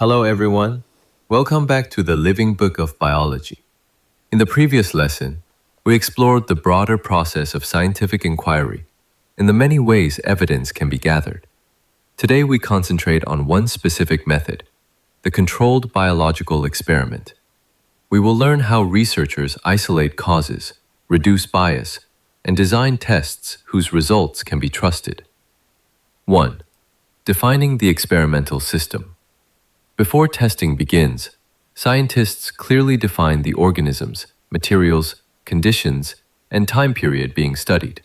Hello, everyone. Welcome back to the Living Book of Biology. In the previous lesson, we explored the broader process of scientific inquiry and the many ways evidence can be gathered. Today, we concentrate on one specific method, the controlled biological experiment. We will learn how researchers isolate causes, reduce bias, and design tests whose results can be trusted. 1. Defining the experimental system. Before testing begins, scientists clearly define the organisms, materials, conditions, and time period being studied.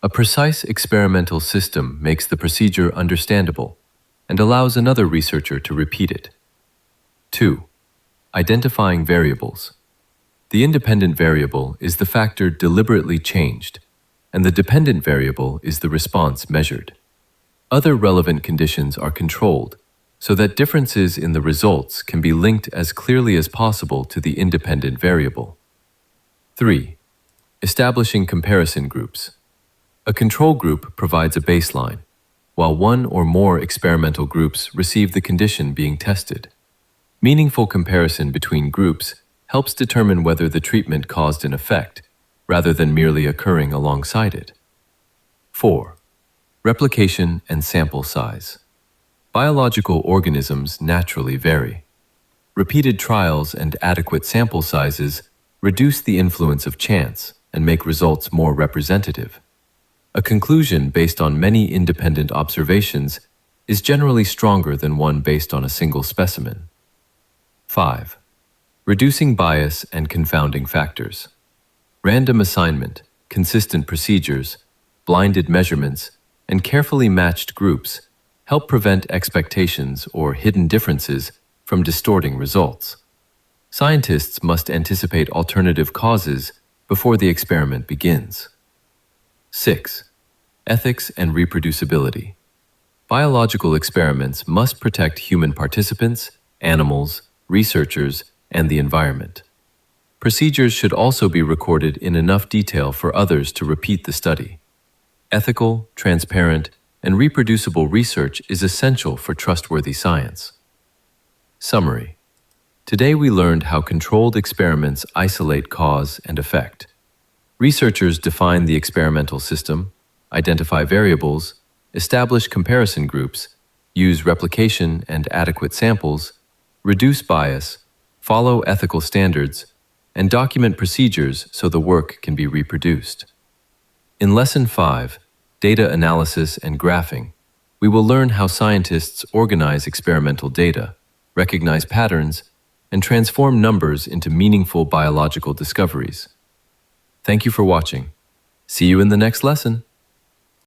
A precise experimental system makes the procedure understandable and allows another researcher to repeat it. 2. Identifying variables. The independent variable is the factor deliberately changed, and the dependent variable is the response measured. Other relevant conditions are controlled so that differences in the results can be linked as clearly as possible to the independent variable. 3. Establishing comparison groups. A control group provides a baseline, while one or more experimental groups receive the condition being tested. Meaningful comparison between groups helps determine whether the treatment caused an effect, rather than merely occurring alongside it. 4. Replication and sample size. Biological organisms naturally vary. Repeated trials and adequate sample sizes reduce the influence of chance and make results more representative. A conclusion based on many independent observations is generally stronger than one based on a single specimen. 5. Reducing bias and confounding factors. Random assignment, consistent procedures, blinded measurements, and carefully matched groups help prevent expectations or hidden differences from distorting results. Scientists must anticipate alternative causes before the experiment begins. 6. Ethics and reproducibility. Biological experiments must protect human participants, animals, researchers, and the environment. Procedures should also be recorded in enough detail for others to repeat the study. Ethical, transparent, and reproducible research is essential for trustworthy science. Summary. Today we learned how controlled experiments isolate cause and effect. Researchers define the experimental system, identify variables, establish comparison groups, use replication and adequate samples, reduce bias, follow ethical standards, and document procedures so the work can be reproduced. In Lesson 5, Data Analysis and Graphing, we will learn how scientists organize experimental data, recognize patterns, and transform numbers into meaningful biological discoveries. Thank you for watching. See you in the next lesson.